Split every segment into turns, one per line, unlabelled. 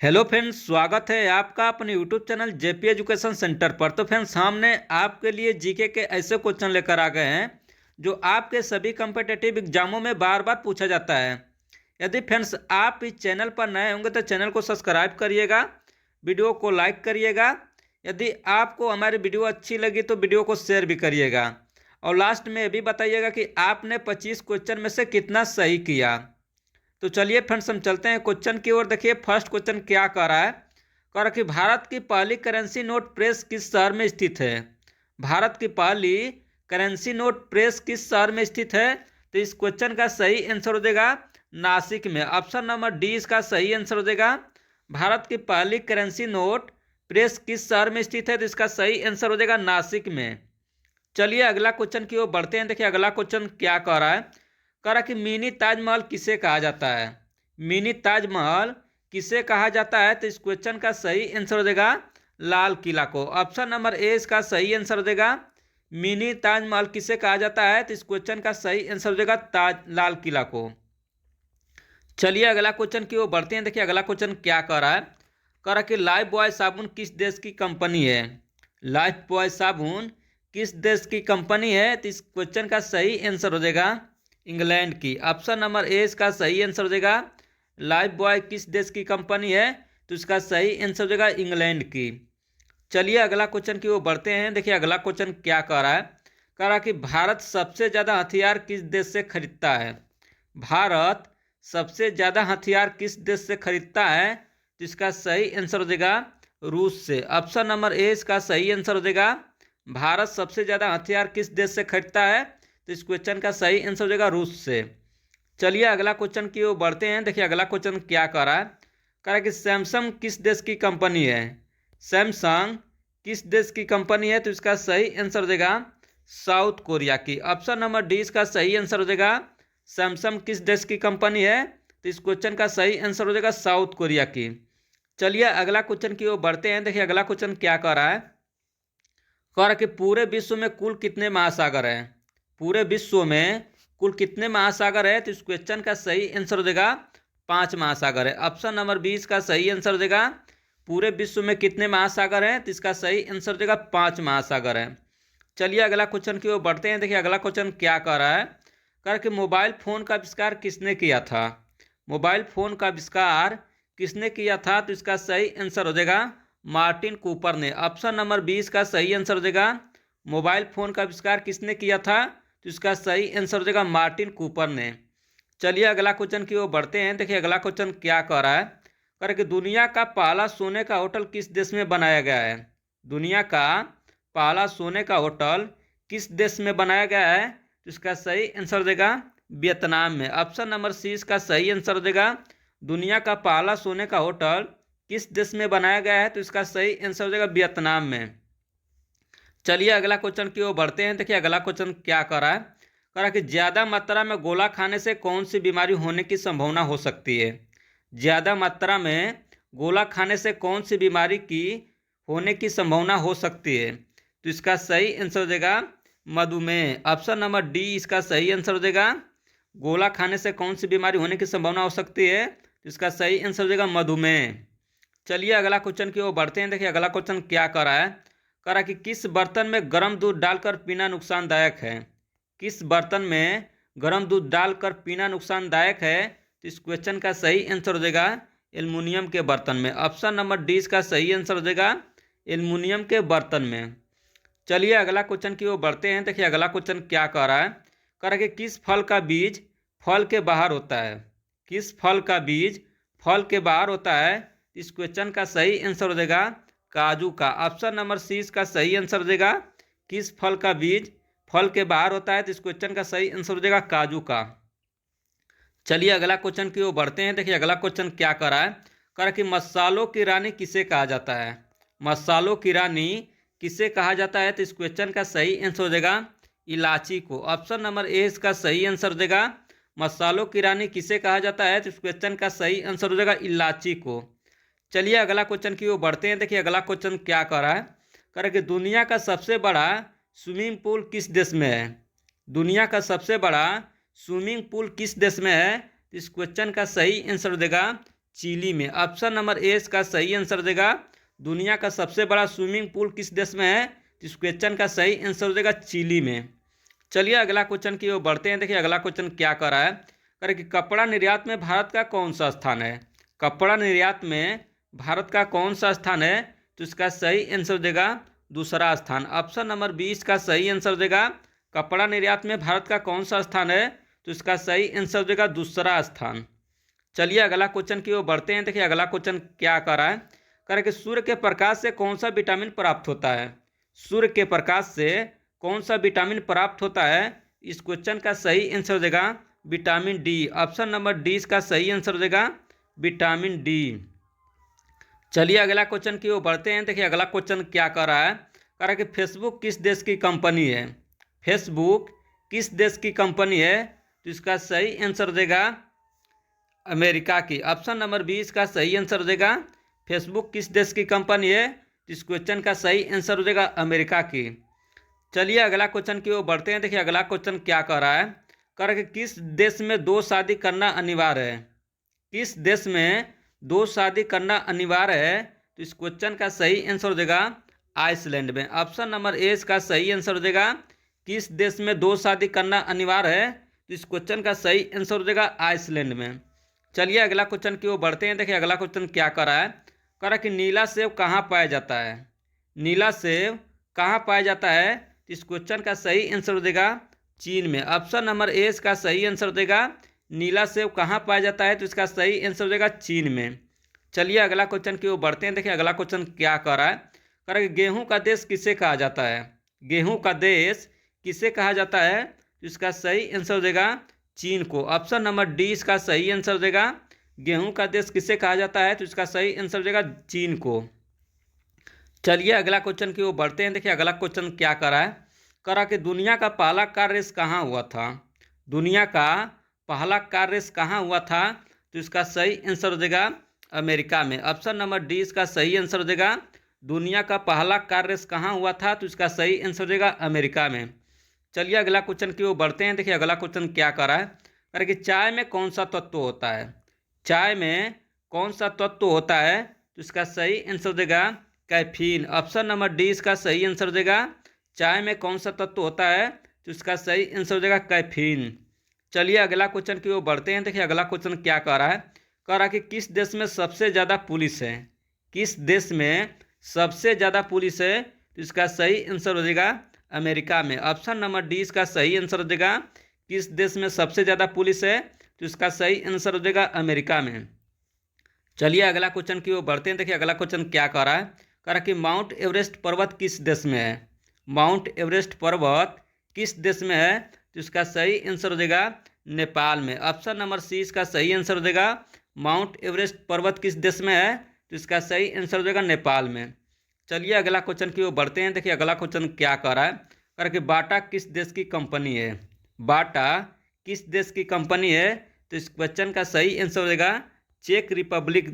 Hello friends, स्वागत है आपका अपने YouTube channel JP education centre पर। तो फ्रेंड्स, हमने आपके लिए जीके के ऐसे क्वेश्चन लेकर आ गए हैं जो आपके सभी कम्पिटिटिव एग्जामों में बार बार पूछा जाता है। यदि फ्रेंड्स आप इस चैनल पर नए होंगे तो चैनल को सब्सक्राइब करिएगा, वीडियो को लाइक करिएगा। यदि आपको हमारी वीडियो अच्छी लगी तो वीडियो को शेयर भी करिएगा और लास्ट में ये भी बताइएगा कि आपने 25 क्वेश्चन में से कितना सही किया। तो चलिए फ्रेंड्स, हम चलते हैं क्वेश्चन की ओर। देखिए फर्स्ट क्वेश्चन क्या कह रहा है। कह रहा है कि भारत की पहली करेंसी नोट प्रेस किस शहर में स्थित है। भारत की पहली करेंसी नोट प्रेस किस शहर में स्थित है। तो इस क्वेश्चन का सही आंसर हो जाएगा नासिक में। ऑप्शन नंबर डी इसका सही आंसर हो जाएगा। भारत की पहली करेंसी नोट प्रेस किस शहर में स्थित है, तो इसका सही आंसर हो जाएगा नासिक में। चलिए अगला क्वेश्चन की ओर बढ़ते हैं। देखिए अगला क्वेश्चन क्या कह रहा है। कह रहा कि मिनी ताजमहल किसे कहा जाता है। मिनी ताजमहल किसे कहा जाता है, तो इस क्वेश्चन का सही आंसर हो जाएगा लाल किला को। ऑप्शन नंबर ए इसका सही आंसर हो जाएगा। मिनी ताजमहल किसे कहा जाता है, तो इस क्वेश्चन का सही आंसर हो जाएगा लाल किला को। चलिए अगला क्वेश्चन की ओर बढ़ते हैं। देखिए अगला क्वेश्चन क्या कह रहा है। कह रहा कि लाइफ बॉय साबुन किस देश की कंपनी है। लाइफ बॉय साबुन किस देश की कंपनी है, तो इस क्वेश्चन का सही आंसर हो जाएगा इंग्लैंड की। ऑप्शन नंबर ए इसका सही आंसर हो जाएगा। लाइफ बॉय किस देश की कंपनी है, तो इसका सही आंसर हो जाएगा इंग्लैंड की। चलिए अगला क्वेश्चन की ओर बढ़ते हैं। देखिए अगला क्वेश्चन क्या कह रहा है। कह रहा कि भारत सबसे ज़्यादा हथियार किस देश से खरीदता है। भारत सबसे ज़्यादा हथियार किस देश से खरीदता है, तो इसका सही आंसर हो जाएगा रूस से। ऑप्शन नंबर ए इसका सही आंसर हो जाएगा। भारत सबसे ज़्यादा हथियार किस देश से खरीदता है, तो इस क्वेश्चन का सही आंसर हो जाएगा रूस से। चलिए अगला क्वेश्चन की ओर बढ़ते हैं। देखिए अगला क्वेश्चन क्या कह रहा है। कह रहा है कि सैमसंग किस देश की कंपनी है। सैमसंग किस देश की कंपनी है, तो इसका सही आंसर हो जाएगा साउथ कोरिया की। ऑप्शन नंबर डी इसका सही आंसर हो जाएगा। सैमसंग किस देश की कंपनी है, तो इस क्वेश्चन का सही आंसर हो जाएगा साउथ कोरिया की। चलिए अगला क्वेश्चन की ओर बढ़ते हैं। देखिए अगला क्वेश्चन क्या कह रहा है। कह रहा है कि पूरे विश्व में कुल कितने महासागर हैं। पूरे विश्व में कुल कितने महासागर है, तो इस क्वेश्चन का सही आंसर हो जाएगा 5 महासागर है। ऑप्शन नंबर 20 का सही आंसर हो जाएगा। पूरे विश्व में कितने महासागर हैं, तो इसका सही आंसर हो जाएगा 5 महासागर है। चलिए अगला क्वेश्चन की ओर बढ़ते हैं। देखिए अगला क्वेश्चन क्या कह रहा है। कह रहा कि मोबाइल फोन का आविष्कार किसने किया था। मोबाइल फोन का आविष्कार किसने किया था, तो इसका सही आंसर हो जाएगा मार्टिन कूपर ने। ऑप्शन नंबर 20 का सही आंसर हो जाएगा। मोबाइल फ़ोन का आविष्कार किसने किया था, तो इसका सही आंसर हो जाएगा मार्टिन कूपर ने। चलिए अगला क्वेश्चन की ओर बढ़ते हैं। देखिए अगला क्वेश्चन क्या कह रहा है। कह रहा कि दुनिया का पहला सोने का होटल किस देश में बनाया गया है। दुनिया का पहला सोने का होटल किस देश में बनाया गया है, तो इसका सही आंसर हो जाएगा वियतनाम में। ऑप्शन नंबर सी इसका सही आंसर हो जाएगा। दुनिया का पहला सोने का होटल किस देश में बनाया गया है, तो इसका सही आंसर हो जाएगा वियतनाम में। चलिए अगला क्वेश्चन की ओर बढ़ते हैं। देखिए अगला क्वेश्चन क्या कर रहा है। कह रहा है कि ज़्यादा मात्रा में गोला खाने से कौन सी बीमारी होने की संभावना हो सकती है। ज़्यादा मात्रा में गोला खाने से कौन सी बीमारी की होने की संभावना हो सकती है, तो इसका सही आंसर हो जाएगा मधुमेह। ऑप्शन नंबर डी इसका सही आंसर हो जाएगा। गोला खाने से कौन सी बीमारी होने की संभावना हो सकती है, तो इसका सही आंसर हो जाएगा मधुमेह। चलिए अगला क्वेश्चन की ओर बढ़ते हैं। देखिए अगला क्वेश्चन क्या कर रहा है। कह रहा है कि किस बर्तन में गर्म दूध डालकर पीना नुकसानदायक है। किस बर्तन में गर्म दूध डालकर पीना नुकसानदायक है, तो इस क्वेश्चन का सही आंसर हो जाएगा एल्युमिनियम के बर्तन में। ऑप्शन नंबर डी इसका सही आंसर हो जाएगा एल्युमिनियम के बर्तन में। चलिए अगला क्वेश्चन की ओर बढ़ते हैं। देखिए अगला क्वेश्चन क्या कह रहा है। कह रहा है कि किस फल का बीज फल के बाहर होता है। किस फल का बीज फल के बाहर होता है, इस क्वेश्चन का सही आंसर हो जाएगा काजू का। ऑप्शन नंबर सी इसका सही आंसर हो जाएगा। किस फल का बीज फल के बाहर होता है, तो इस क्वेश्चन का सही आंसर हो जाएगा काजू का। चलिए अगला क्वेश्चन की ओर बढ़ते हैं। देखिए अगला क्वेश्चन क्या कर रहा है। कह रहा है कि मसालों की रानी किसे कहा जाता है। मसालों की रानी किसे कहा जाता है, तो इस क्वेश्चन का सही आंसर हो जाएगा इलायची को। ऑप्शन नंबर ए इसका सही आंसर हो जाएगा। मसालों की रानी किसे कहा जाता है, तो इस क्वेश्चन का सही आंसर हो जाएगा इलायची को। चलिए अगला क्वेश्चन की ओर बढ़ते हैं। देखिए अगला क्वेश्चन क्या कर रहा है। कह रहा है कि दुनिया का सबसे बड़ा स्विमिंग पूल किस देश में है। दुनिया का सबसे बड़ा स्विमिंग पूल किस देश में है, इस क्वेश्चन का सही आंसर देगा चिली में। ऑप्शन नंबर ए इसका सही आंसर हो जाएगा दुनिया का सबसे बड़ा स्विमिंग पूल किस देश में है, तो इस क्वेश्चन का सही आंसर हो जाएगा चिली में। चलिए अगला क्वेश्चन की ओर बढ़ते हैं। देखिए अगला क्वेश्चन क्या कर रहा है, करे कि कपड़ा निर्यात में भारत का कौन सा स्थान है। कपड़ा निर्यात में भारत का कौन सा स्थान है, तो इसका सही आंसर हो जाएगा दूसरा स्थान। ऑप्शन नंबर 20 का सही आंसर हो जाएगा कपड़ा निर्यात में भारत का कौन सा स्थान है, तो इसका सही आंसर हो जाएगा दूसरा स्थान। चलिए अगला क्वेश्चन की ओर बढ़ते हैं। देखिए अगला क्वेश्चन क्या कर रहा है, करे कि सूर्य के प्रकाश से कौन सा विटामिन प्राप्त होता है। सूर्य के प्रकाश से कौन सा विटामिन प्राप्त होता है, इस क्वेश्चन का सही आंसर हो जाएगा vitamin D. Option number D इसका सही आंसर हो जाएगा विटामिन डी। चलिए अगला क्वेश्चन की ओर बढ़ते हैं। देखिए अगला क्वेश्चन क्या कर रहा है, कह रहा है कि फेसबुक किस देश की कंपनी है। फेसबुक किस देश की कंपनी है, तो इसका सही आंसर हो जाएगा अमेरिका की। ऑप्शन नंबर 20 का सही आंसर हो जाएगा फेसबुक किस देश की कंपनी है, तो इस क्वेश्चन का सही आंसर हो जाएगा अमेरिका की। चलिए अगला क्वेश्चन की ओर बढ़ते हैं। देखिए अगला क्वेश्चन क्या कर रहा है, कह रहा है कि किस देश में दो शादी करना अनिवार्य है। किस देश में दो शादी करना अनिवार्य है, तो इस क्वेश्चन का सही आंसर हो जाएगा आइसलैंड में। ऑप्शन नंबर ए इसका सही आंसर हो जाएगा किस देश में दो शादी करना अनिवार्य है, तो इस क्वेश्चन का सही आंसर हो जाएगा आइसलैंड में। चलिए अगला क्वेश्चन की ओर बढ़ते हैं। देखिए अगला क्वेश्चन क्या कर रहा है, कह रहा है कि नीला सेब कहाँ पाया जाता है। नीला सेब कहाँ पाया जाता है, तो इस क्वेश्चन का सही आंसर हो जाएगा चीन में। ऑप्शन नंबर ए इसका सही आंसर हो जाएगा नीला सेब कहाँ पाया जाता है, तो इसका सही आंसर हो जाएगा चीन में। चलिए अगला क्वेश्चन की ओर बढ़ते हैं। देखिए अगला क्वेश्चन क्या कर रहा है, कह रहा है कि गेहूँ का देश किसे कहा जाता है। गेहूँ का देश किसे कहा जाता है, तो इसका सही आंसर हो जाएगा चीन को। ऑप्शन नंबर डी इसका सही आंसर हो जाएगा गेहूं का देश किसे कहा जाता है, तो इसका सही आंसर हो जाएगा चीन को। चलिए अगला क्वेश्चन की ओर बढ़ते हैं। देखिए अगला क्वेश्चन क्या कर रहा है, कह रहा कि दुनिया का पहला कार रेस कहाँ हुआ था। दुनिया का पहला कार रेस कहाँ हुआ था, तो इसका सही आंसर हो जाएगा अमेरिका में। ऑप्शन नंबर डी इसका सही आंसर हो जाएगा दुनिया का पहला कार रेस कहाँ हुआ था, तो इसका सही आंसर हो जाएगा अमेरिका में। चलिए अगला क्वेश्चन की ओर बढ़ते हैं। देखिए अगला क्वेश्चन क्या कर रहा है, कह रहा कि चाय में कौन सा तत्व होता है। चाय में कौन सा तत्व होता है, तो इसका सही आंसर हो जाएगा कैफीन। ऑप्शन नंबर डी इसका सही आंसर हो जाएगा चाय में कौन सा तत्व होता है, तो इसका सही आंसर हो जाएगा कैफीन। चलिए अगला क्वेश्चन की ओर बढ़ते हैं। देखिए अगला क्वेश्चन क्या कह रहा है, कह रहा कि किस देश में सबसे ज़्यादा पुलिस है। किस देश में सबसे ज़्यादा पुलिस है, तो इसका सही आंसर हो जाएगा अमेरिका में। ऑप्शन नंबर डी इसका सही आंसर हो जाएगा किस देश में सबसे ज़्यादा पुलिस है, तो इसका सही आंसर हो जाएगा अमेरिका में। चलिए अगला क्वेश्चन की ओर बढ़ते हैं। देखिए अगला क्वेश्चन क्या कह रहा है, कह रहा कि माउंट एवरेस्ट पर्वत किस देश में है। माउंट एवरेस्ट पर्वत किस देश में है, तो इसका सही आंसर हो जाएगा नेपाल में। ऑप्शन नंबर सी इसका सही आंसर हो जाएगा माउंट एवरेस्ट पर्वत किस देश में है, तो इसका सही आंसर हो जाएगा नेपाल में। चलिए अगला क्वेश्चन की ओर बढ़ते हैं। देखिए अगला क्वेश्चन क्या कर रहा है, कह रहा कि बाटा किस देश की कंपनी है। बाटा किस देश की कंपनी है, तो इस क्वेश्चन का सही आंसर हो जाएगा चेक रिपब्लिक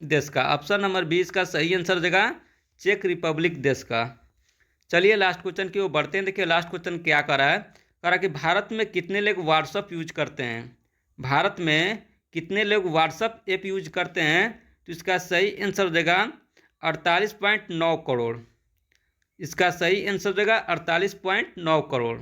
देश का। ऑप्शन नंबर 20 का सही आंसर हो जाएगा चेक रिपब्लिक देश का। चलिए लास्ट क्वेश्चन की ओर बढ़ते हैं। देखिए लास्ट क्वेश्चन क्या कर रहा है, कह रहा कि भारत में कितने लोग व्हाट्सअप यूज करते हैं। भारत में कितने लोग व्हाट्सअप ऐप यूज करते हैं, तो इसका सही आंसर हो जाएगा 48.9 करोड़। इसका सही आंसर हो जाएगा 48.9 करोड़।